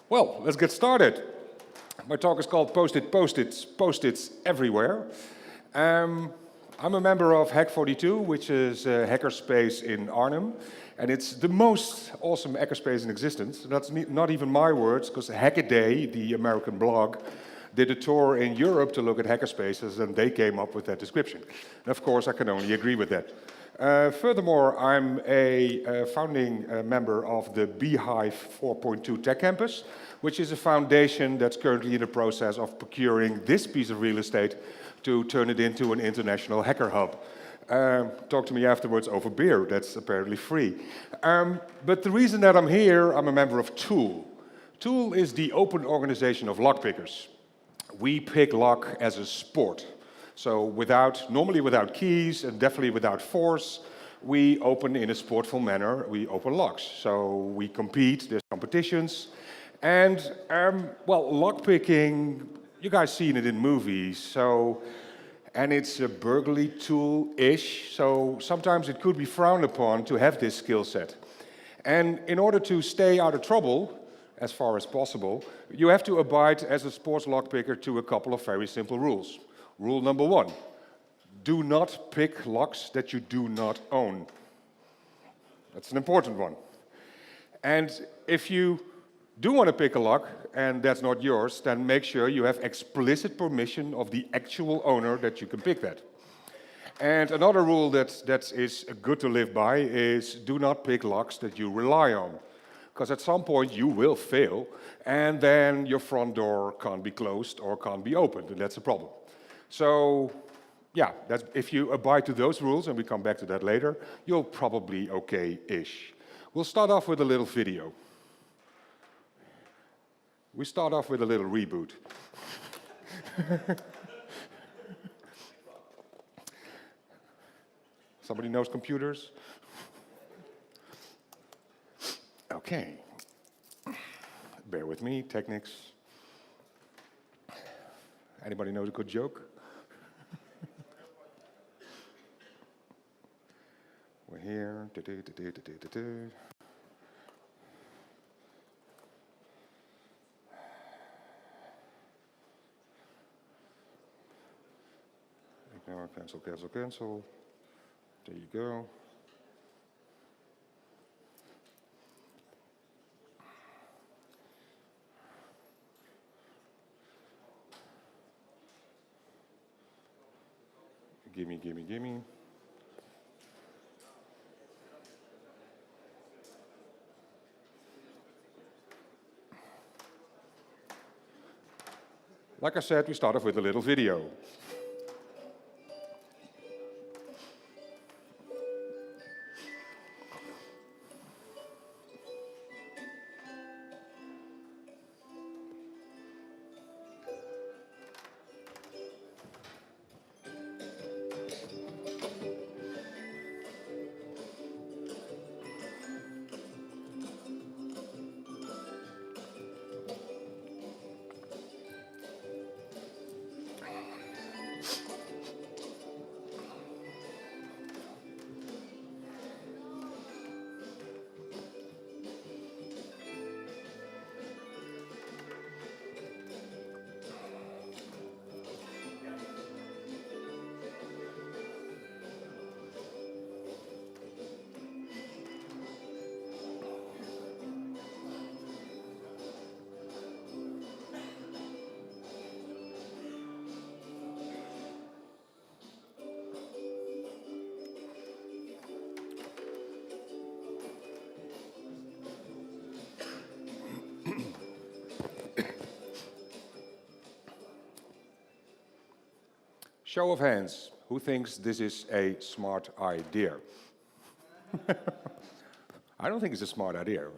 Well, let's get started. My talk is called Post-its everywhere. I'm a member of Hack42, which is a hackerspace in Arnhem, and it's the most awesome hackerspace in existence. That's not even my words, because Hackaday, the American blog, did a tour in Europe to look at hackerspaces, and they came up with that description. And of course, I can only agree with that. Furthermore, I'm a founding member of the Beehive 4.2 Tech Campus, which is a foundation that's currently in the process of procuring this piece of real estate to turn it into an international hacker hub. Talk to me afterwards over beer, that's apparently free. But the reason that I'm here, I'm a member of Tool. Tool is the open organization of lockpickers. We pick lock as a sport. So normally without keys and definitely without force, we open in a sportful manner, we open locks. So we compete, there's competitions. And, well, lockpicking, you guys seen it in movies, and it's a burglary tool-ish, so sometimes it could be frowned upon to have this skill set. And in order to stay out of trouble, as far as possible, you have to abide as a sports lockpicker to a couple of very simple rules. Rule number 1, do not pick locks that you do not own. That's an important one. And if you do want to pick a lock, and that's not yours, then make sure you have explicit permission of the actual owner that you can pick that. And another rule that is good to live by is do not pick locks that you rely on. Because at some point you will fail, and then your front door can't be closed or can't be opened, and that's a problem. So, yeah, if you abide to those rules, and we come back to that later, you'll probably okay-ish. We'll start off with a little video. We start off with a little reboot. Somebody knows computers? Okay. Bear with me, technics. Anybody knows a good joke? We're here. Ignore, cancel, cancel, cancel. There you go. Gimme, gimme, gimme. Like I said, we start off with a little video. Show of hands, who thinks this is a smart idea? I don't think it's a smart idea.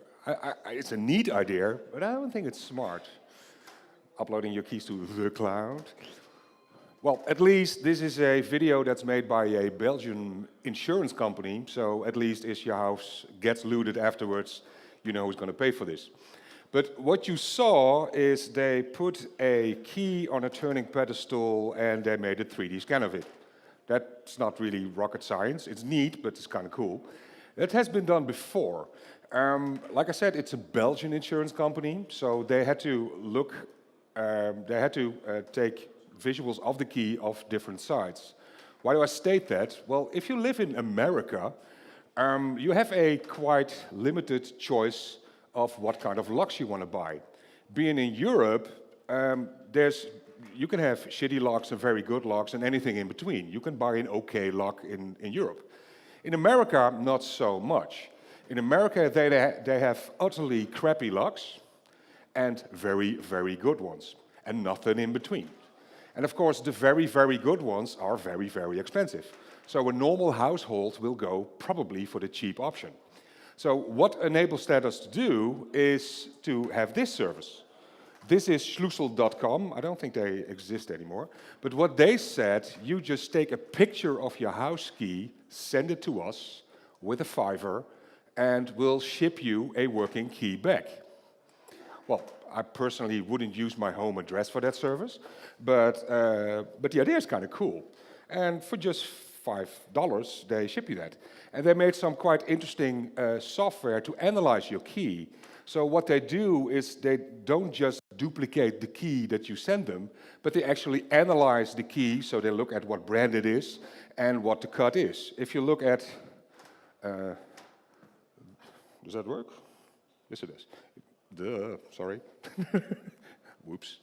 It's a neat idea, but I don't think it's smart. Uploading your keys to the cloud. Well, at least this is a video that's made by a Belgian insurance company, so at least if your house gets looted afterwards, you know who's going to pay for this. But what you saw is they put a key on a turning pedestal and they made a 3D scan of it. That's not really rocket science. It's neat, but it's kind of cool. It has been done before. Like I said, it's a Belgian insurance company, so they had to take visuals of the key of different sides. Why do I state that? Well, if you live in America, you have a quite limited choice of what kind of locks you want to buy. Being in Europe, you can have shitty locks and very good locks and anything in between. You can buy an okay lock in Europe. In America, not so much. In America, they have utterly crappy locks and very, very good ones, and nothing in between. And of course, the very, very good ones are very, very expensive. So a normal household will go probably for the cheap option. So what enables us to do is to have this service. This is schlussel.com. I don't think they exist anymore. But what they said, you just take a picture of your house key, send it to us with a $5, and we'll ship you a working key back. Well, I personally wouldn't use my home address for that service, but the idea is kind of cool. And for just $5, they ship you that. And they made some quite interesting software to analyze your key. So what they do is they don't just duplicate the key that you send them, but they actually analyze the key, so they look at what brand it is and what the cut is. If you look at... does that work? Yes, it does. Duh, sorry. Whoops.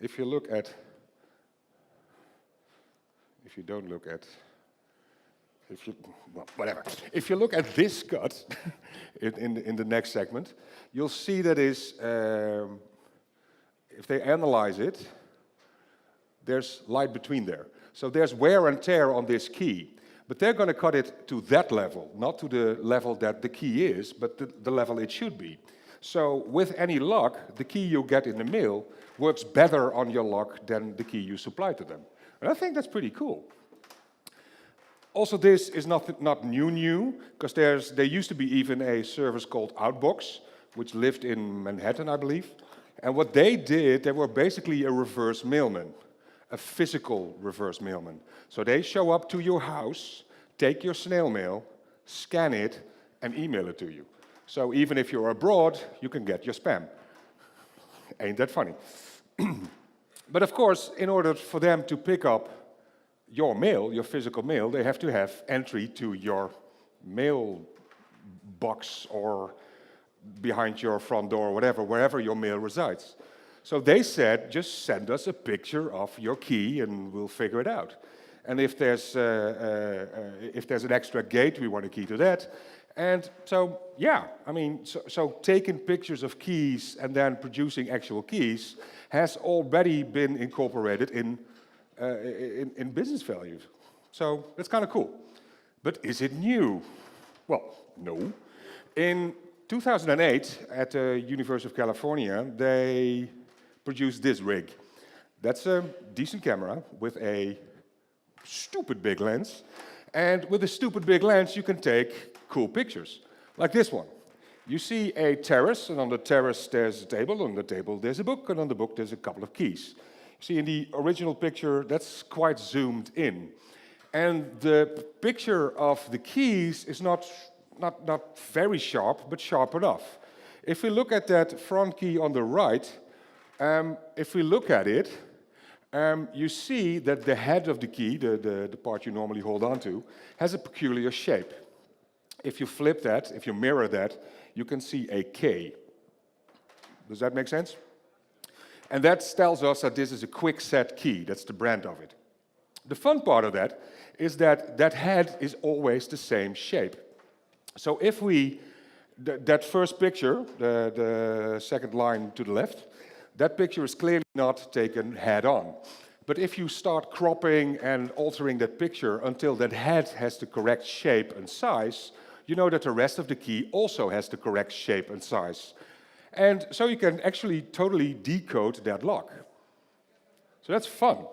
If you look at... If you don't look at... well, whatever. If you look at this cut in the next segment, you'll see that is, if they analyze it, there's light between there. So there's wear and tear on this key. But they're going to cut it to that level, not to the level that the key is, but the level it should be. So with any lock, the key you get in the mail works better on your lock than the key you supply to them. And I think that's pretty cool. Also, this is not new, because there used to be even a service called Outbox, which lived in Manhattan, I believe. And what they did, they were basically a reverse mailman, a physical reverse mailman. So they show up to your house, take your snail mail, scan it, and email it to you. So even if you're abroad, you can get your spam. Ain't that funny? But of course, in order for them to pick up your mail, your physical mail, they have to have entry to your mail box or behind your front door, whatever, wherever your mail resides. So they said, just send us a picture of your key and we'll figure it out. And if there's an extra gate, we want a key to that. And so, yeah, I mean, so taking pictures of keys and then producing actual keys has already been incorporated in business values. So that's kind of cool. But is it new? Well, no. In 2008, at the University of California, they produced this rig. That's a decent camera with a stupid big lens. And with a stupid big lens, you can take cool pictures, like this one. You see a terrace, and on the terrace there's a table, on the table there's a book, and on the book there's a couple of keys. See, in the original picture, that's quite zoomed in. And the picture of the keys is not very sharp, but sharp enough. If we look at that front key on the right, if we look at it, you see that the head of the key, the part you normally hold on to, has a peculiar shape. If you flip that, if you mirror that, you can see a K. Does that make sense? And that tells us that this is a quick set key. That's the brand of it. The fun part of that is that that head is always the same shape. So if that first picture, the second line to the left, that picture is clearly not taken head on. But if you start cropping and altering that picture until that head has the correct shape and size, you know that the rest of the key also has the correct shape and size. And so you can actually totally decode that lock. So that's fun.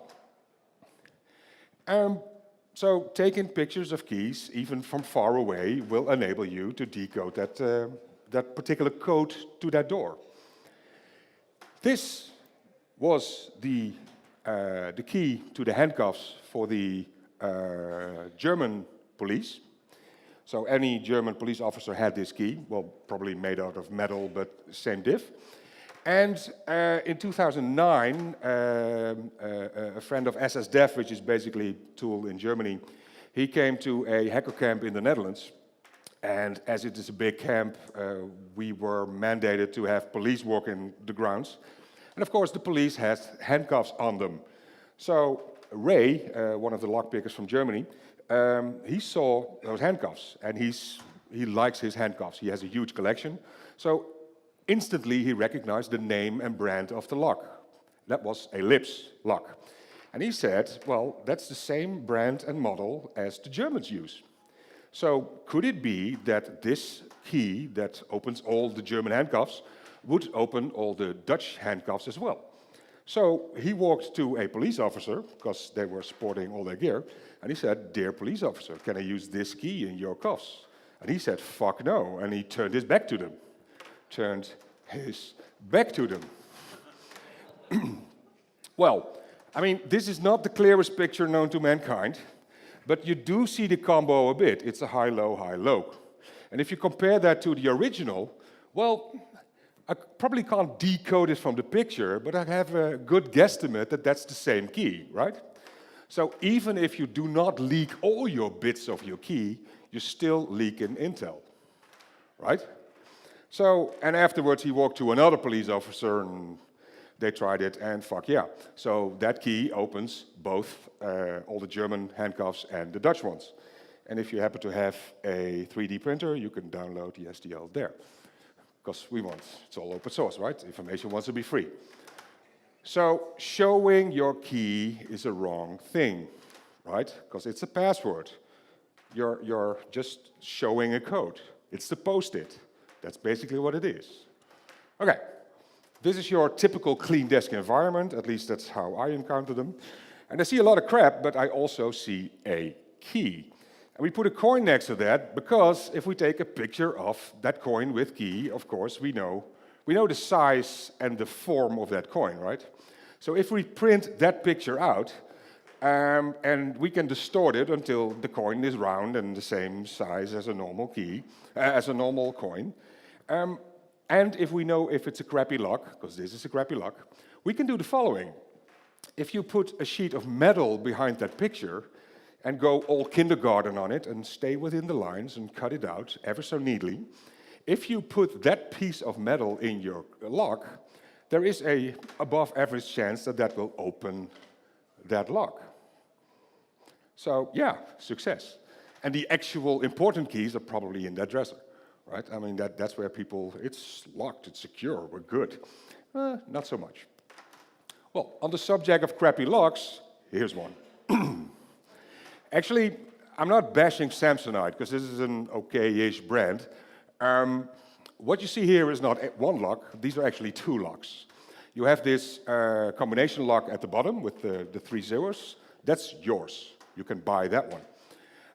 So taking pictures of keys, even from far away, will enable you to decode that particular code to that door. This was the key to the handcuffs for the German police. So any German police officer had this key, well, probably made out of metal, but same diff. And in 2009, a friend of SSDEF, which is basically a tool in Germany, he came to a hacker camp in the Netherlands. And as it is a big camp, we were mandated to have police walking the grounds. And of course, the police had handcuffs on them. So Ray, one of the lockpickers from Germany, he saw those handcuffs, and he likes his handcuffs. He has a huge collection. So instantly, he recognized the name and brand of the lock. That was a Lips lock. And he said, well, that's the same brand and model as the Germans use. So could it be that this key that opens all the German handcuffs would open all the Dutch handcuffs as well? So he walked to a police officer, because they were sporting all their gear, and he said, "Dear police officer, can I use this key in your cuffs?" And he said, "Fuck no," and he turned his back to them. Well, I mean, this is not the clearest picture known to mankind, but you do see the combo a bit. It's a high-low, high-low. And if you compare that to the original, well, I probably can't decode it from the picture, but I have a good guesstimate that that's the same key, right? So even if you do not leak all your bits of your key, you still leak in intel, right? So, and afterwards he walked to another police officer and they tried it, and fuck yeah. So that key opens both all the German handcuffs and the Dutch ones. And if you happen to have a 3D printer, you can download the STL there. Because it's all open source, right? Information wants to be free. So showing your key is a wrong thing, right? Because it's a password. You're just showing a code. It's the post-it. That's basically what it is. Okay. This is your typical clean desk environment, at least that's how I encounter them. And I see a lot of crap, but I also see a key. And we put a coin next to that, because if we take a picture of that coin with key, of course, we know the size and the form of that coin, right? So if we print that picture out, and we can distort it until the coin is round and the same size as a normal key, as a normal coin, and if we know if it's a crappy lock, because this is a crappy lock, we can do the following. If you put a sheet of metal behind that picture and go all kindergarten on it and stay within the lines and cut it out ever so neatly, if you put that piece of metal in your lock, there is a above average chance that that will open that lock. So yeah, success. And the actual important keys are probably in that dresser. Right? I mean, that's where people, it's locked, it's secure, we're good. Not so much. Well, on the subject of crappy locks, here's one. Actually, I'm not bashing Samsonite, because this is an okay-ish brand. What you see here is not one lock, these are actually two locks. You have this combination lock at the bottom with the 3 zeros. That's yours. You can buy that one.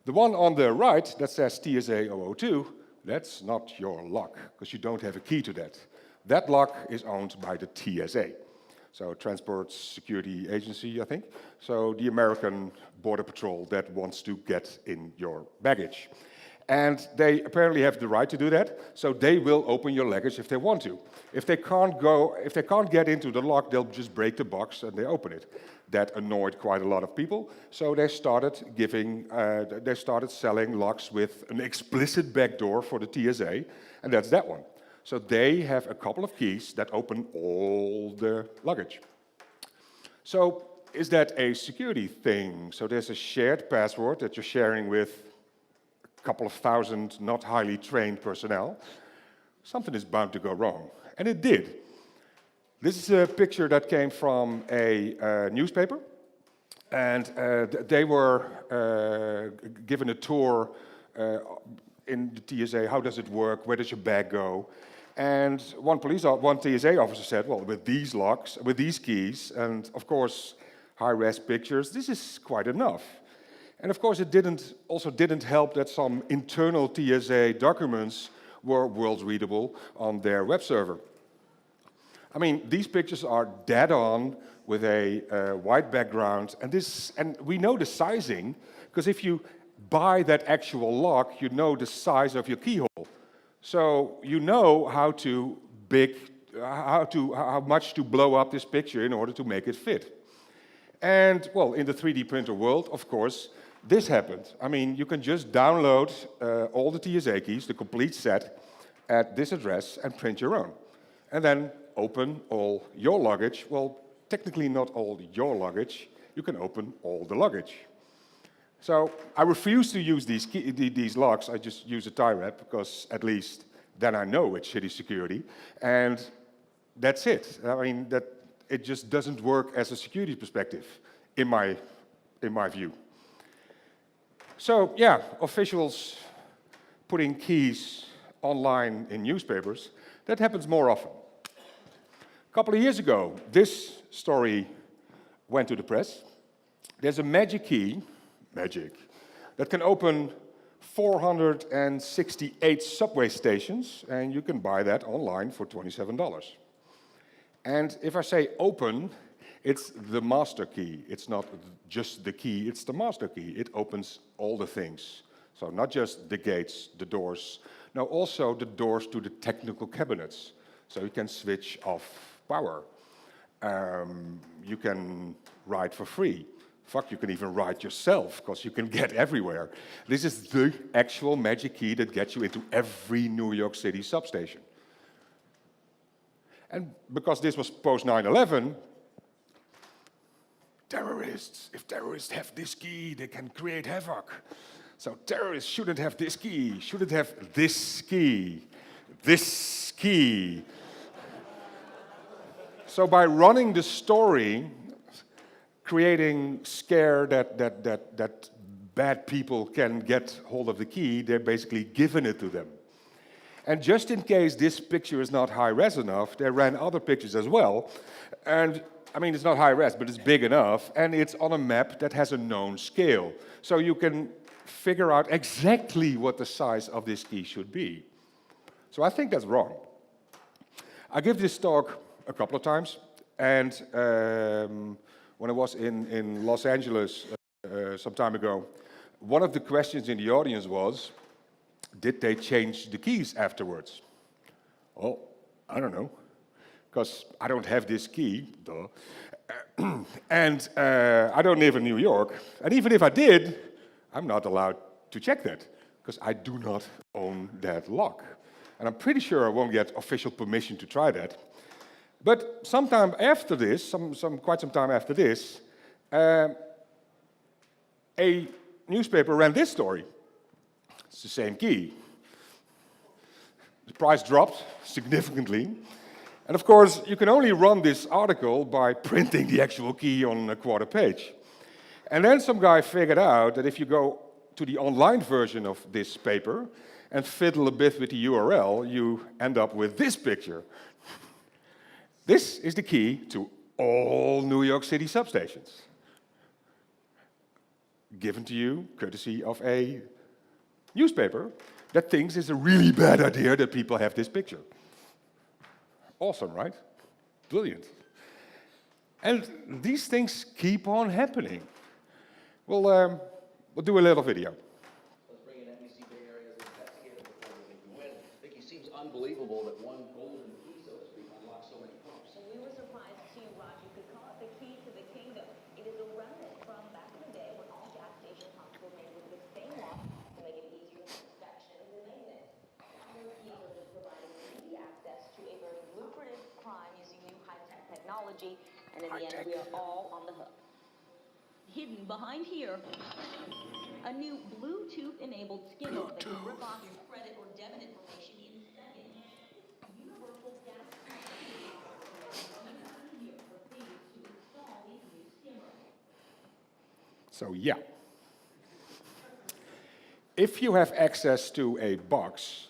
The one on the right that says TSA 002, that's not your lock, because you don't have a key to that. That lock is owned by the TSA, so Transport Security Agency, I think. So the American Border Patrol that wants to get in your baggage. And they apparently have the right to do that, so they will open your luggage if they want to. If they can't get into the lock, they'll just break the box and they open it. That annoyed quite a lot of people, so they started selling locks with an explicit backdoor for the TSA, and that's that one. So they have a couple of keys that open all the luggage. So is that a security thing? So there's a shared password that you're sharing with a couple of thousand not highly trained personnel. Something is bound to go wrong, and it did. This is a picture that came from a newspaper, and they were given a tour in the TSA. How does it work? Where does your bag go? And one TSA officer said, well, with these locks, with these keys, and of course, high-res pictures, this is quite enough. And of course, it also didn't help that some internal TSA documents were world-readable on their web server. I mean, these pictures are dead on with a white background, and we know the sizing, because if you by that actual lock, you know the size of your keyhole. So you know how much to blow up this picture in order to make it fit. And, well, in the 3D printer world, of course, this happened. I mean, you can just download all the TSA keys, the complete set, at this address and print your own. And then open all your luggage. Well, technically not all your luggage. You can open all the luggage. So I refuse to use these locks. I just use a tie wrap because at least then I know it's shitty security. And that's it. I mean, it just doesn't work as a security perspective, in my view. So yeah, officials putting keys online in newspapers, that happens more often. A couple of years ago, this story went to the press. There's a magic key, that can open 468 subway stations, and you can buy that online for $27. And if I say open, it's the master key. It's not just the key, it's the master key. It opens all the things. So not just the gates, the doors, no, also the doors to the technical cabinets. So you can switch off power. You can ride for free. Fuck, you can even ride yourself, because you can get everywhere. This is the actual magic key that gets you into every New York City substation. And because this was post 9/11, terrorists, if terrorists have this key, they can create havoc. So terrorists shouldn't have this key, shouldn't have this key, this key. So by running the story, creating scare that bad people can get hold of the key, they're basically giving it to them. And just in case this picture is not high-res enough, they ran other pictures as well. And I mean, it's not high-res, but it's big enough, and it's on a map that has a known scale. So you can figure out exactly what the size of this key should be. So I think that's wrong. I give this talk a couple of times, and when I was in Los Angeles some time ago, one of the questions in the audience was, did they change the keys afterwards? Oh, I don't know, because I don't have this key, duh. And I don't live in New York, and even if I did, I'm not allowed to check that, because I do not own that lock. And I'm pretty sure I won't get official permission to try that. But sometime after this, quite some time after this, a newspaper ran this story. It's the same key. The price dropped significantly. And of course, you can only run this article by printing the actual key on a quarter page. And then some guy figured out that if you go to the online version of this paper and fiddle a bit with the URL, you end up with this picture. This is the key to all New York City substations. Given to you courtesy of a newspaper that thinks it's a really bad idea that people have this picture. Awesome, right? Brilliant. And these things keep on happening. We'll do a little video. Let's bring in NBC Bay Area's investigative reporter, Vicki Wynn. Vicki, seems unbelievable that one golden key, so to speak, unlocks so many pumps. And we were surprised too, Rod. You could call it the key to the kingdom. It is a remnant from back in the day when all gas station pumps were made with the same lock to make it easier for inspection and maintenance. New keys are just providing easy access to a very lucrative crime using new high-tech technology, and in the end, we are all on the hook. Hidden behind here, a new Bluetooth-enabled skimmer that can rip off your credit or debit information in seconds. Universal gas here for thieves to install these new skimmers. So yeah. If you have access to a box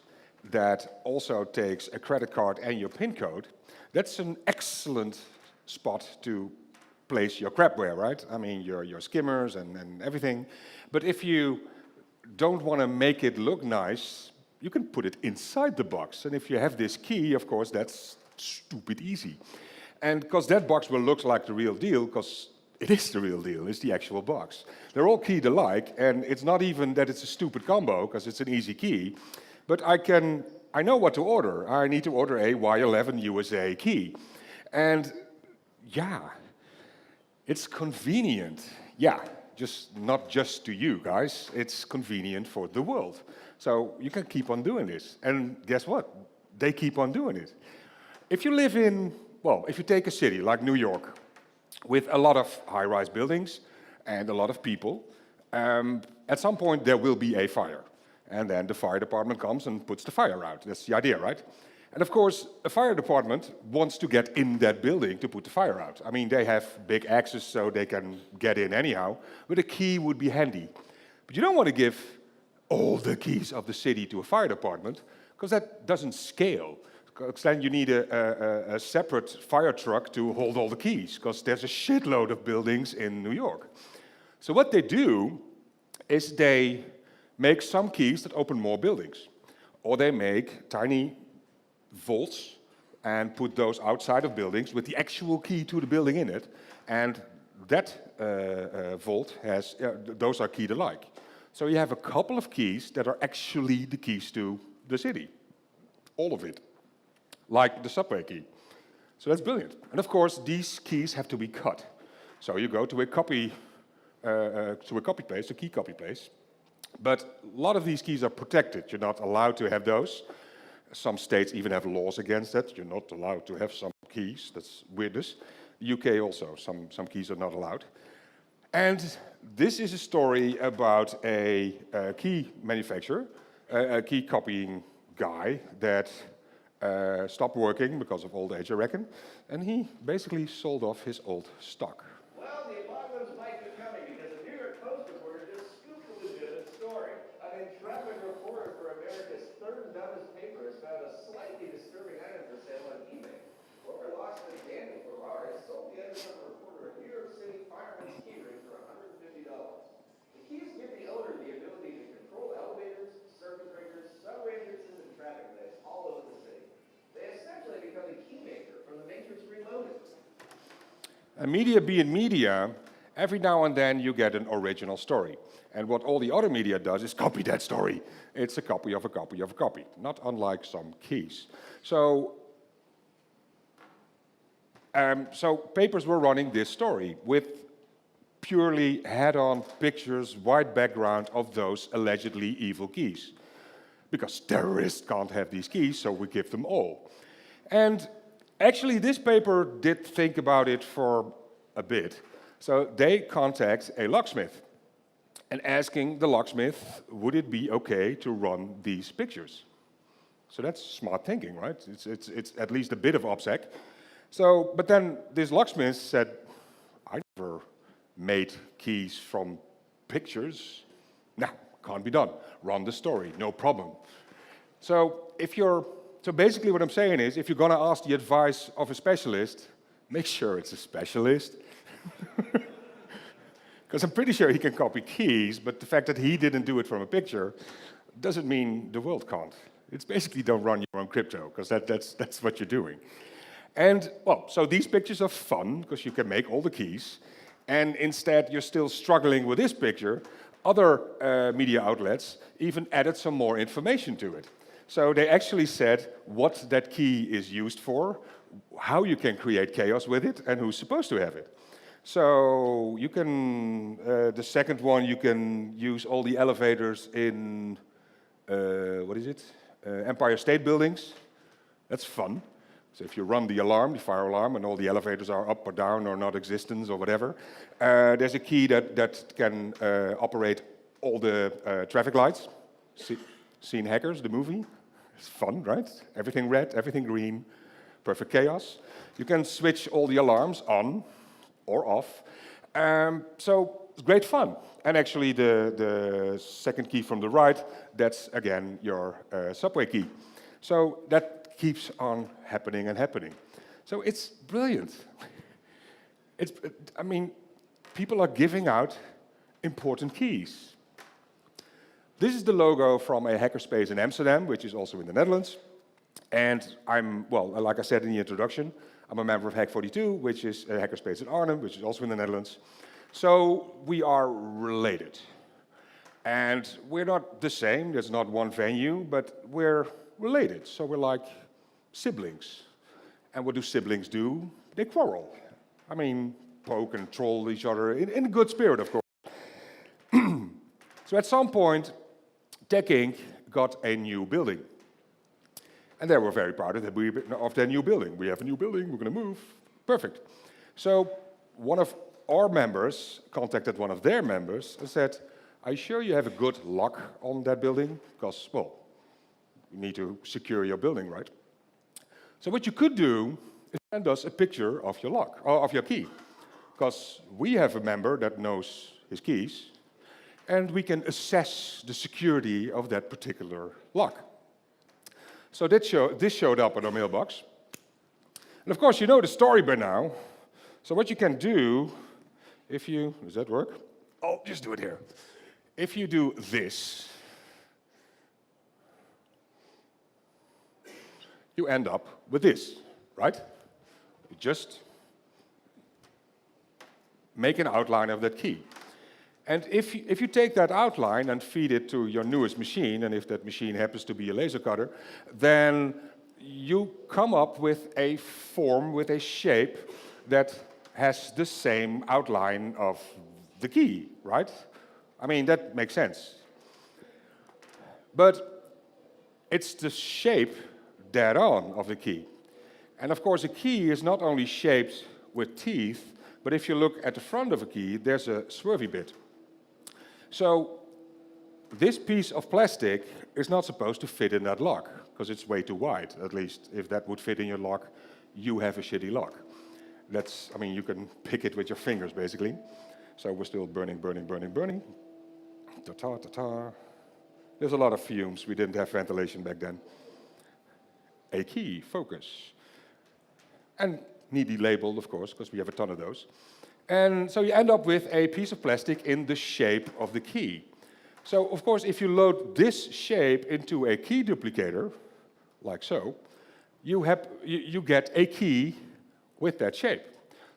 that also takes a credit card and your PIN code, that's an excellent spot to place your crapware, right? I mean, your skimmers and everything. But if you don't want to make it look nice, you can put it inside the box. And if you have this key, of course, that's stupid easy. And because that box will look like the real deal, because It is the real deal, it's the actual box. They're all keyed alike, and it's not even that it's a stupid combo, because it's an easy key, but I know what to order. I need to order a Y11 USA key. And yeah, it's convenient. Yeah, not just to you guys, it's convenient for the world. So you can keep on doing this. And guess what? They keep on doing it. If you live in, well, if you take a city like New York, with a lot of high-rise buildings and a lot of people, at some point there will be a fire. And then the fire department comes and puts the fire out. That's the idea, right? And of course, a fire department wants to get in that building to put the fire out. I mean, they have big axes so they can get in anyhow, but a key would be handy. But you don't want to give all the keys of the city to a fire department, because that doesn't scale. Because then you need a separate fire truck to hold all the keys, because there's a shitload of buildings in New York. So what they do is they make some keys that open more buildings. Or they make tiny vaults and put those outside of buildings with the actual key to the building in it. And that vault has, those are keyed alike. So you have a couple of keys that are actually the keys to the city. All of it. Like the subway key. So that's brilliant. And of course, these keys have to be cut. So you go to a copy place, a key copy place. But a lot of these keys are protected. You're not allowed to have those. Some states even have laws against that. You're not allowed to have some keys. That's weirdness. The UK also, some keys are not allowed. And this is a story about a key manufacturer, a key copying guy that stopped working because of old age, I reckon, and he basically sold off his old stock. Well, the apocalypse might be coming because the New York Post reporter just scooped a legitimate story. An intrepid reporter for America's third dumbest paper has found a slightly disturbing item for sale on eBay. Former locksmith Daniel Ferrari sold the undercover reporter a New York City fireman's key ring for $150. The keys give the owner the ability to control elevators, circuit breakers, subway entrances, and traffic lights all over the city. They essentially become the key maker from the Matrix Reloaded. And media being media, every now and then you get an original story. And what all the other media does is copy that story. It's a copy of a copy of a copy, not unlike some keys. So papers were running this story with purely head-on pictures, white background of those allegedly evil keys. Because terrorists can't have these keys, so we give them all. And actually, this paper did think about it for a bit. So they contact a locksmith and asking the locksmith, would it be okay to run these pictures? So that's smart thinking, right? It's at least a bit of OPSEC. So, but then this locksmith said, I never made keys from pictures. Nah, can't be done. Run the story, no problem. So basically what I'm saying is, if you're going to ask the advice of a specialist, make sure it's a specialist. Because I'm pretty sure he can copy keys, but the fact that he didn't do it from a picture doesn't mean the world can't. It's basically don't run your own crypto, because that's what you're doing. And, well, so these pictures are fun, because you can make all the keys, and instead you're still struggling with this picture. Other media outlets even added some more information to it. So they actually said what that key is used for, how you can create chaos with it, and who's supposed to have it. So you can, the second one, you can use all the elevators in, Empire State Buildings. That's fun. So if you run the alarm, the fire alarm, and all the elevators are up or down or not existence or whatever, there's a key that can operate all the traffic lights. Seen Hackers, the movie? It's fun, right? Everything red, everything green, perfect chaos. You can switch all the alarms on or off. So it's great fun. And actually the second key from the right, that's again your subway key. So that keeps on happening and happening. So it's brilliant. I mean, people are giving out important keys. This is the logo from a hackerspace in Amsterdam, which is also in the Netherlands. And like I said in the introduction, I'm a member of Hack42, which is a hackerspace in Arnhem, which is also in the Netherlands. So we are related. And we're not the same, there's not one venue, but we're related. So we're like siblings. And what do siblings do? They quarrel. I mean, poke and troll each other in a good spirit, of course. So at some point, Tech Inc. got a new building. And they were very proud of their new building. We have a new building, we're going to move. Perfect. So one of our members contacted one of their members and said, are you sure you have a good lock on that building? Because, well, you need to secure your building, right? So what you could do is send us a picture of your lock, or of your key. Because we have a member that knows his keys, and we can assess the security of that particular lock. So this showed up on our mailbox. And of course, you know the story by now. So what you can do, if you, does that work? I'll just do it here. If you do this, you end up with this, right? You just make an outline of that key. And if you take that outline and feed it to your newest machine, and if that machine happens to be a laser cutter, then you come up with a form, with a shape that has the same outline of the key, right? I mean, that makes sense. But it's the shape dead on of the key. And of course, a key is not only shaped with teeth, but if you look at the front of a key, there's a swervy bit. So this piece of plastic is not supposed to fit in that lock, because it's way too wide. At least if that would fit in your lock, you have a shitty lock. That's, I mean, you can pick it with your fingers, basically. So we're still burning. Ta-ta, ta-ta. There's a lot of fumes. We didn't have ventilation back then. A key, focus. And neatly labeled, of course, because we have a ton of those. And so you end up with a piece of plastic in the shape of the key. So, of course, if you load this shape into a key duplicator, like so, you get a key with that shape.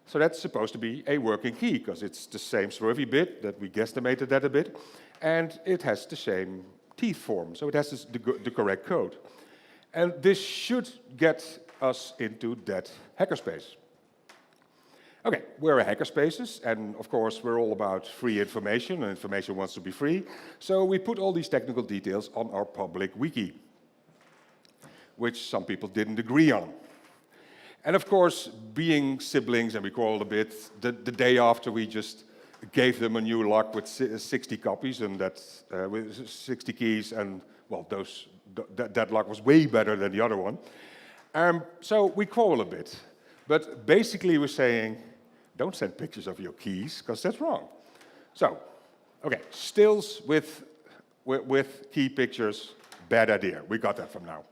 So that's supposed to be a working key, because it's the same swervy bit that we guesstimated that a bit, and it has the same teeth form, so it has the correct code. And this should get us into that hackerspace. Okay, we're a hackerspaces, and of course we're all about free information, and information wants to be free. So we put all these technical details on our public wiki, which some people didn't agree on. And of course, being siblings, and we quarreled a bit, the day after we just gave them a new lock with 60 copies, and with 60 keys, and well, that lock was way better than the other one. So we quarrel a bit. But basically we're saying, don't send pictures of your keys, because that's wrong. So, okay, stills with key pictures, bad idea. We got that from now.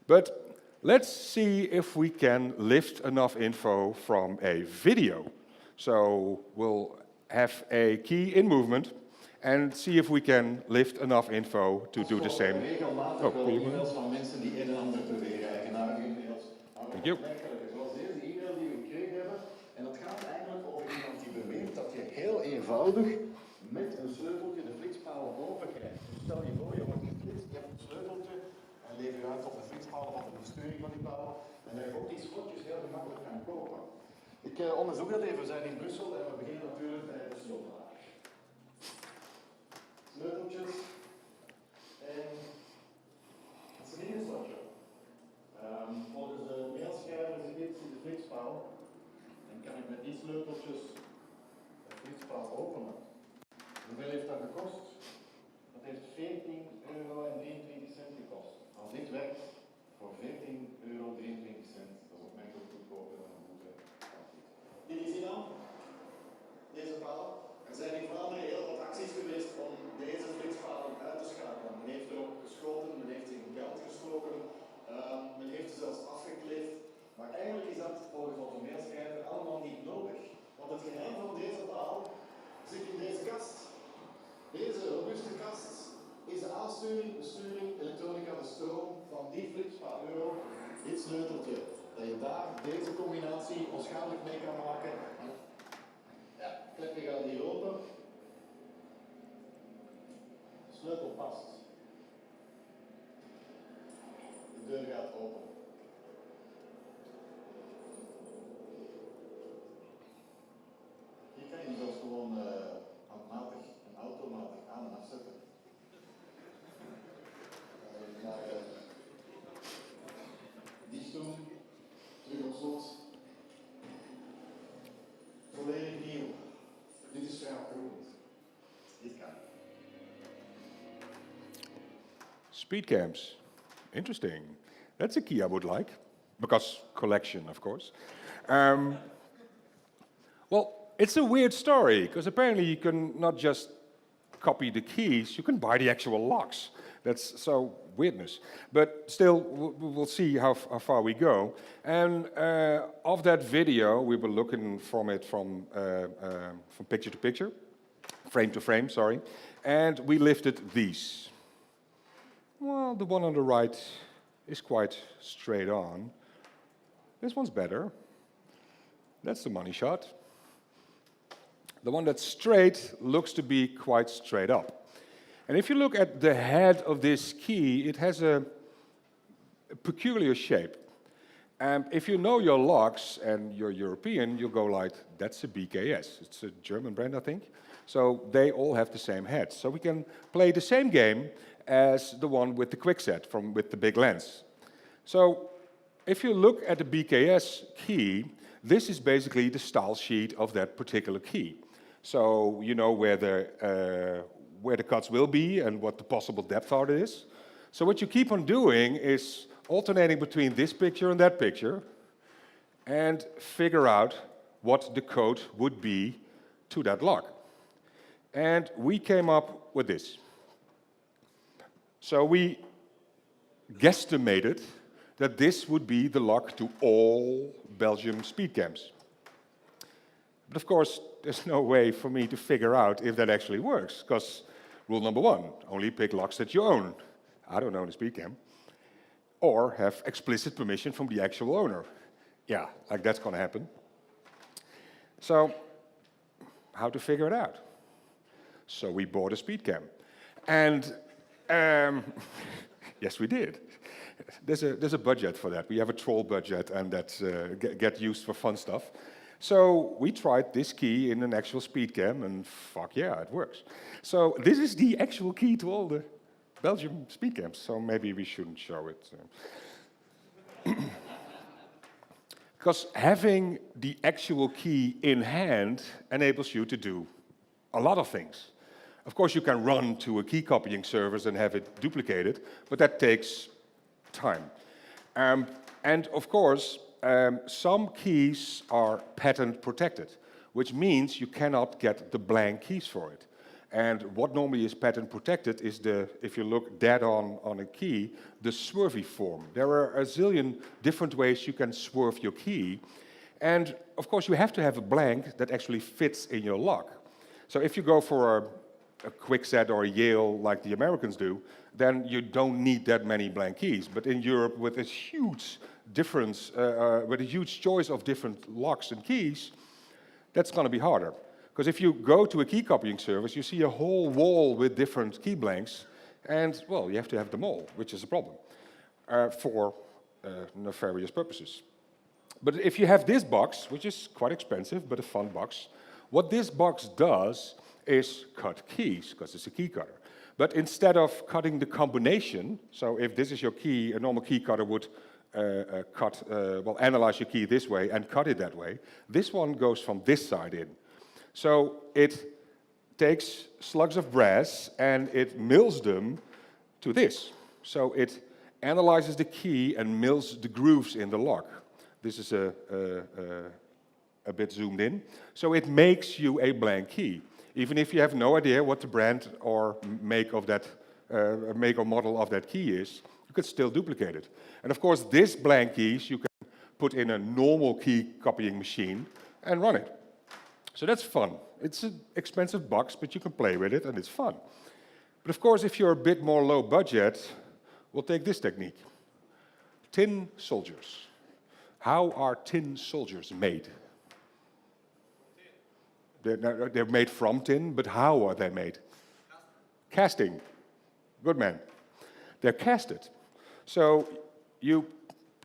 But let's see if we can lift enough info from a video. So we'll have a key in movement and see if we can lift enough info to do the same. Oh, kun je e-mails van mensen die een en ander toereiken naar uw e-mails. Thank you. Zoals deze e-mail die we gekregen hebben. En dat gaat eigenlijk over iemand die beweert dat je heel eenvoudig met een sleuteltje de flitspalen open krijgt. Dus stel je voor, je wordt geflitst, je hebt een sleuteltje en leef je uit op de flitspalen of op de besturing van die palen. En dat je ook die slotjes heel gemakkelijk kan kopen. Ik onderzoek dat even. We zijn in Brussel en we beginnen natuurlijk bij de sleutelaar. Sleuteltjes. En het is een slotje. Volgens de mailschrijver zit dit in de flitspaal. En kan ik met die sleuteltjes de flitspaal openen. Hoeveel heeft dat gekost? Dat heeft €14,23 gekost. Als dit werkt voor €14,23, dat is opmerkelijk goedkoper dan een boete. Dit is dan deze palen. Er zijn in Vlaanderen heel wat acties geweest om deze flitspalen uit te schakelen. Men heeft erop geschoten, men heeft in brand gestoken, men heeft ze zelfs afgekleefd. Maar eigenlijk is dat volgens onze mailschrijver allemaal niet nodig. Want het geheim van deze paal zit in deze kast. Deze robuuste kast is de aansturing, besturing, elektronica, de stroom van die flitspaal euro. Dit sleuteltje, dat je daar deze combinatie onschadelijk mee kan maken. Ja, kleppen gaan hier open. Sleutel past. De deur gaat open. Hier kan je zelfs gewoon handmatig en automatisch aan en afzetten. Maar dicht doen, terug op slot. Volledig nieuw. Dit is vrij goed. Dit kan. Speed cams. Interesting. That's a key I would like. Because collection, of course. Well, it's a weird story, because apparently you can not just copy the keys, you can buy the actual locks. That's so weirdness. But still, we'll see how far we go. And of that video, we were looking from picture to picture, frame to frame, sorry, and we lifted these. Well, the one on the right is quite straight on. This one's better. That's the money shot. The one that's straight looks to be quite straight up. And if you look at the head of this key, it has a peculiar shape. And if you know your locks and you're European, you'll go like, that's a BKS. It's a German brand, I think. So they all have the same head. So we can play the same game as the one with the quickset with the big lens. So if you look at the BKS key, this is basically the style sheet of that particular key. So you know where the cuts will be and what the possible depth art is. So what you keep on doing is alternating between this picture and that picture and figure out what the code would be to that lock. And we came up with this. So we guesstimated that this would be the lock to all Belgium speed cams. But of course, there's no way for me to figure out if that actually works, because rule number one, only pick locks that you own. I don't own a speed cam. Or have explicit permission from the actual owner. Yeah, like that's going to happen. So, how to figure it out? So we bought a speed cam. And yes, we did. There's a budget for that. We have a troll budget, and that's get used for fun stuff. So we tried this key in an actual speed cam, and fuck yeah, it works. So this is the actual key to all the Belgium speed cams. So maybe we shouldn't show it. Because having the actual key in hand enables you to do a lot of things. Of course, you can run to a key copying service and have it duplicated, but that takes time. And of course, some keys are patent protected, which means you cannot get the blank keys for it. And what normally is patent protected is if you look dead on a key, the swervy form. There are a zillion different ways you can swerve your key. And of course, you have to have a blank that actually fits in your lock. So if you go for a quickset or a Yale like the Americans do, then you don't need that many blank keys. But in Europe, with a huge difference, with a huge choice of different locks and keys, that's going to be harder. Because if you go to a key copying service, you see a whole wall with different key blanks, and, well, you have to have them all, which is a problem for nefarious purposes. But if you have this box, which is quite expensive, but a fun box, what this box does is cut keys, because it's a key cutter. But instead of cutting the combination, so if this is your key, a normal key cutter would analyze your key this way and cut it that way. This one goes from this side in. So it takes slugs of brass and it mills them to this. So it analyzes the key and mills the grooves in the lock. This is a bit zoomed in. So it makes you a blank key. Even if you have no idea what the brand or make of that, make or model of that key is, you could still duplicate it. And of course, this blank keys you can put in a normal key copying machine and run it. So that's fun. It's an expensive box, but you can play with it and it's fun. But of course, if you're a bit more low budget, we'll take this technique. Tin soldiers. How are tin soldiers made? They're made from tin, but how are they made? Casting. Good man. They're casted. So you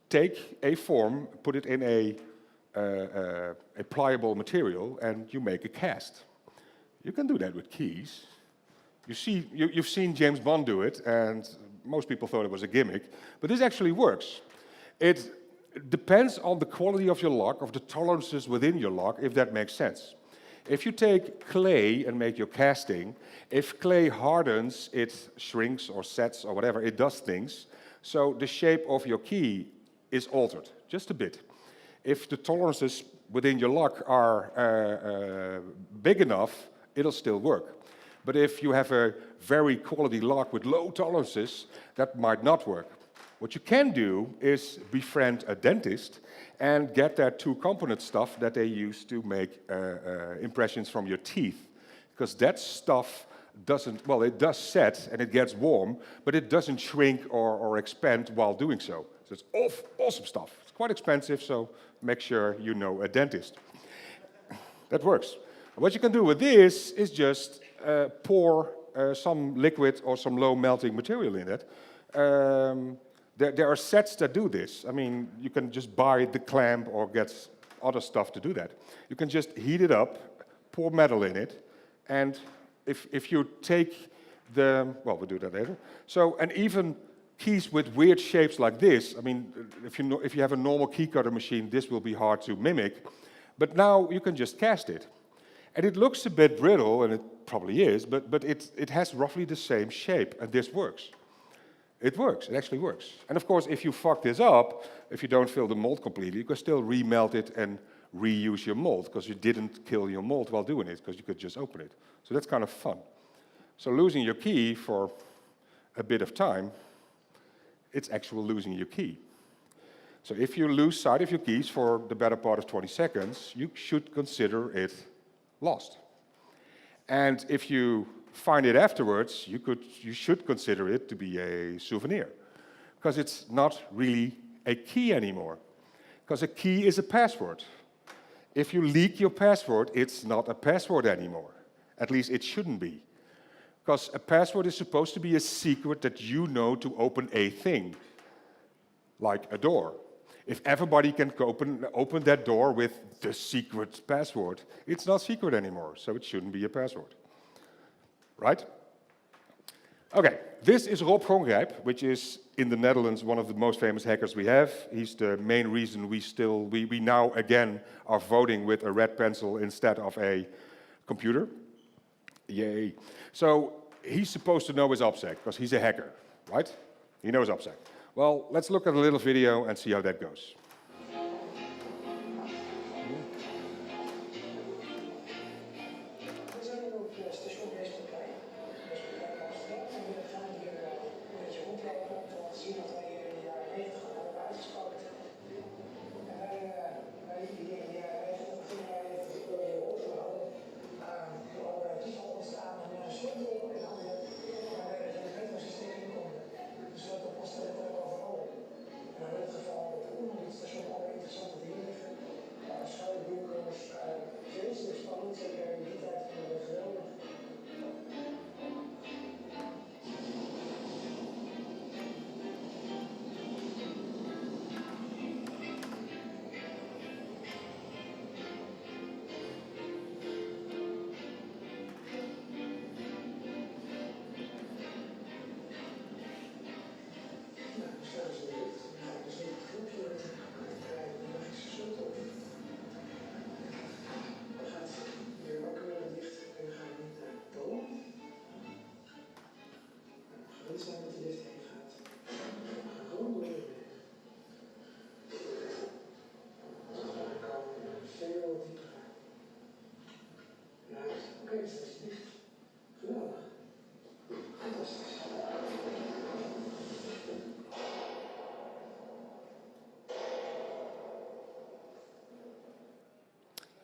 take a form, put it in a pliable material, and you make a cast. You can do that with keys. You've seen James Bond do it, and most people thought it was a gimmick, but this actually works. It depends on the quality of your lock, of the tolerances within your lock, if that makes sense. If you take clay and make your casting, if clay hardens, it shrinks or sets or whatever, it does things. So the shape of your key is altered, just a bit. If the tolerances within your lock are big enough, it'll still work. But if you have a very quality lock with low tolerances, that might not work. What you can do is befriend a dentist and get that two-component stuff that they use to make impressions from your teeth. Because that stuff doesn't, well, it does set and it gets warm, but it doesn't shrink or expand while doing so. So it's awesome stuff. It's quite expensive, so make sure you know a dentist. That works. What you can do with this is just pour some liquid or some low melting material in it. There are sets that do this. I mean, you can just buy the clamp or get other stuff to do that. You can just heat it up, pour metal in it, and if you take the, well, we'll do that later. So, and even keys with weird shapes like this, I mean, if you have a normal key cutter machine, this will be hard to mimic, but now you can just cast it. And it looks a bit brittle, and it probably is, but it has roughly the same shape, and this works. It works, it actually works. And of course, if you fuck this up, if you don't fill the mold completely, you can still remelt it and reuse your mold, because you didn't kill your mold while doing it, because you could just open it. So that's kind of fun. So losing your key for a bit of time, it's actually losing your key. So if you lose sight of your keys for the better part of 20 seconds, you should consider it lost. And if you find it afterwards, you should consider it to be a souvenir, because it's not really a key anymore, because a key is a password. If you leak your password, it's not a password anymore. At least it shouldn't be, because a password is supposed to be a secret that you know to open a thing, like a door. If everybody can open that door with the secret password, it's not secret anymore, so it shouldn't be a password. Right? Okay, this is Rob Gongrijp, which is in the Netherlands one of the most famous hackers we have. He's the main reason we now again are voting with a red pencil instead of a computer. Yay. So he's supposed to know his OPSEC, because he's a hacker, right? He knows OPSEC. Well, let's look at a little video and see how that goes.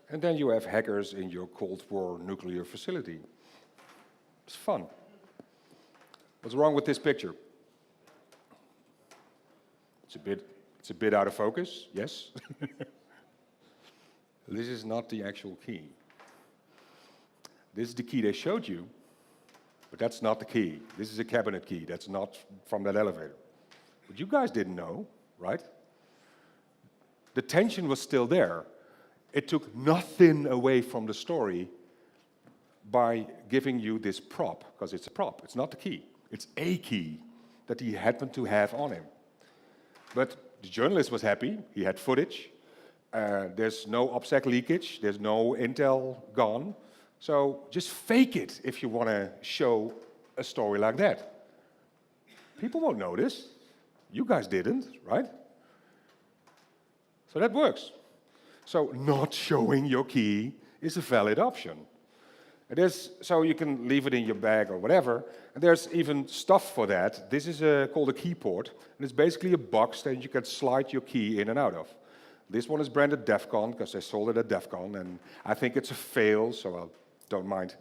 And then you have hackers in your Cold War nuclear facility. It's fun. What's wrong with this picture? It's a bit It's a bit out of focus, yes. This is not the actual key. This is the key they showed you, but that's not the key. This is a cabinet key. That's not from that elevator. But you guys didn't know, right? The tension was still there. It took nothing away from the story by giving you this prop, because it's a prop. It's not the key. It's a key that he happened to have on him. But the journalist was happy. He had footage. There's no OPSEC leakage. There's no intel gone. So just fake it if you want to show a story like that. People won't notice. You guys didn't, right? So that works. So not showing your key is a valid option. So you can leave it in your bag or whatever. And there's even stuff for that. This is called a key port. And it's basically a box that you can slide your key in and out of. This one is branded DEF CON because they sold it at DEF CON. And I think it's a fail, so I don't mind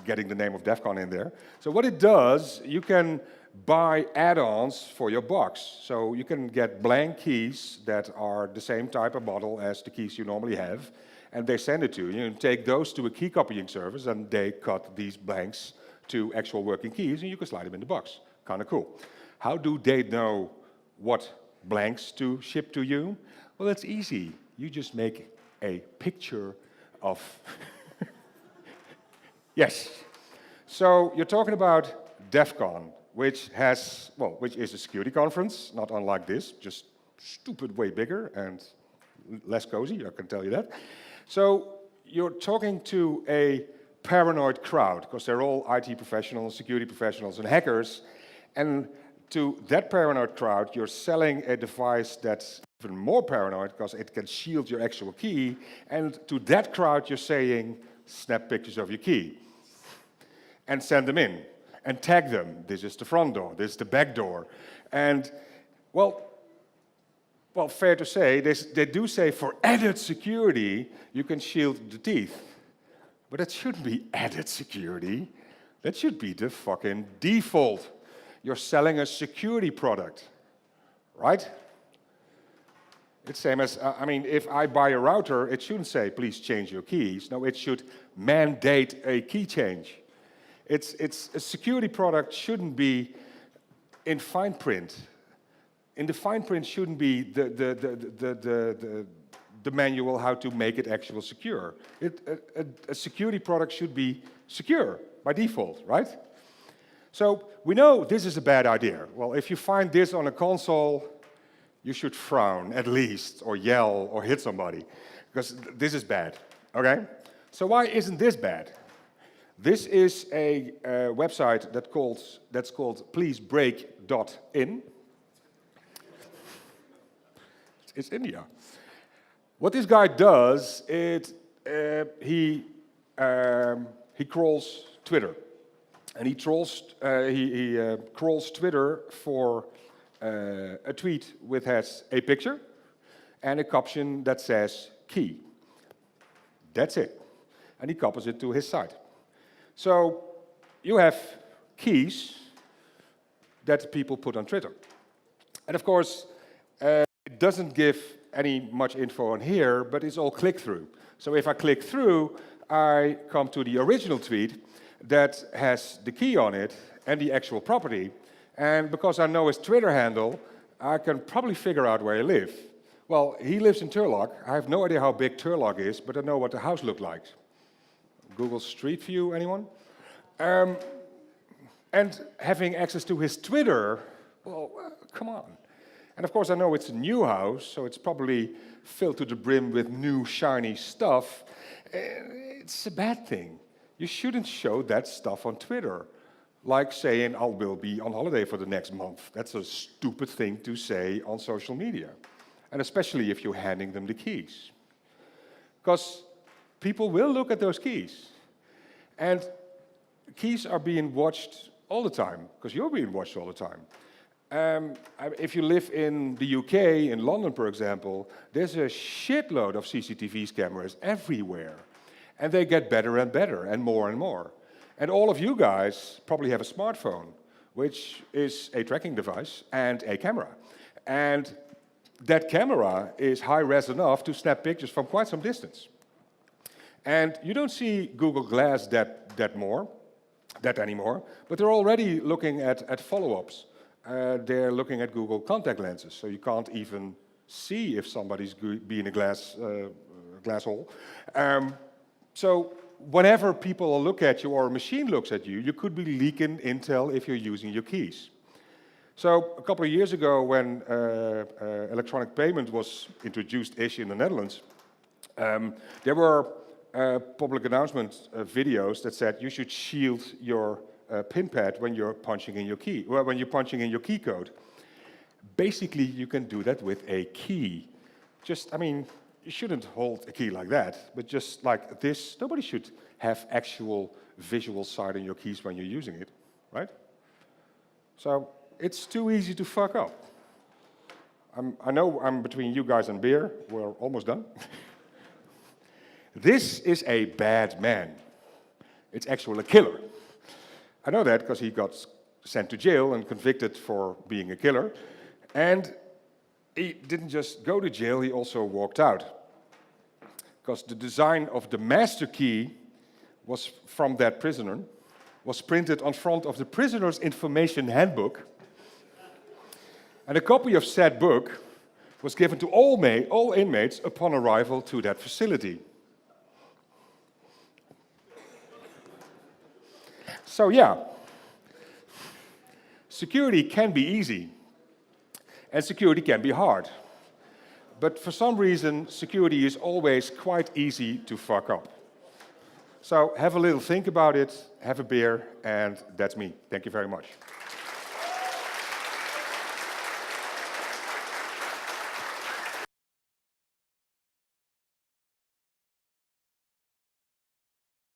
getting the name of DEF CON in there. So what it does, you can buy add-ons for your box. So you can get blank keys that are the same type of model as the keys you normally have, and they send it to you. You can take those to a key copying service, and they cut these blanks to actual working keys, and you can slide them in the box. Kind of cool. How do they know what blanks to ship to you? Well, that's easy. You just make a picture of... Yes. So you're talking about DEF CON, which is a security conference, not unlike this, just stupid way bigger and less cozy, I can tell you that. So you're talking to a paranoid crowd, because they're all IT professionals, security professionals, and hackers, and to that paranoid crowd, you're selling a device that's even more paranoid, because it can shield your actual key, and to that crowd, you're saying, snap pictures of your key, and send them in. And tag them. This is the front door, this is the back door. And, well, fair to say, they do say for added security, you can shield the teeth. But that shouldn't be added security. That should be the fucking default. You're selling a security product, right? It's same as, if I buy a router, it shouldn't say, please change your keys. No, it should mandate a key change. It's a security product shouldn't be in fine print. In the fine print shouldn't be the manual how to make it actually secure. A security product should be secure by default, right? So we know this is a bad idea. Well, if you find this on a console, you should frown at least, or yell, or hit somebody, because this is bad, okay? So why isn't this bad? This is a website that's called pleasebreak.in. It's India. What this guy does, he crawls Twitter, and he crawls Twitter for a tweet which has a picture and a caption that says key. That's it, and he copies it to his site. So you have keys that people put on Twitter. And of course, it doesn't give any much info on here, but it's all click-through. So if I click through, I come to the original tweet that has the key on it and the actual property. And because I know his Twitter handle, I can probably figure out where he lives. Well, he lives in Turlock. I have no idea how big Turlock is, but I know what the house looked like. Google Street View, anyone? And having access to his Twitter, well, come on. And of course, I know it's a new house, so it's probably filled to the brim with new, shiny stuff. It's a bad thing. You shouldn't show that stuff on Twitter. Like saying, I will be on holiday for the next month. That's a stupid thing to say on social media. And especially if you're handing them the keys. Because people will look at those keys. And keys are being watched all the time, because you're being watched all the time. If you live in the UK, in London, for example, there's a shitload of CCTV cameras everywhere. And they get better and better, and more. And all of you guys probably have a smartphone, which is a tracking device and a camera. And that camera is high-res enough to snap pictures from quite some distance. And you don't see Google Glass that anymore, but they're already looking at follow-ups. They're looking at Google contact lenses, so you can't even see if somebody's being a glass hole. So whenever people look at you or a machine looks at you, you could be leaking intel if you're using your keys. So a couple of years ago, when electronic payment was introduced-ish in the Netherlands, there were public announcement videos that said you should shield your PIN pad when you're punching in your key, well, when you're punching in your key code. Basically, you can do that with a key. Just, I mean, you shouldn't hold a key like that, but just like this, nobody should have actual visual sight on your keys when you're using it, right? So it's too easy to fuck up. I know I'm between you guys and beer. We're almost done. This is a bad man. It's actually a killer. I know that because he got sent to jail and convicted for being a killer. And he didn't just go to jail, he also walked out. Because the design of the master key was from that prisoner, was printed on front of the prisoner's information handbook. And a copy of said book was given to all inmates upon arrival to that facility. So yeah, security can be easy, and security can be hard. But for some reason, security is always quite easy to fuck up. So have a little think about it, have a beer, and that's me. Thank you very much.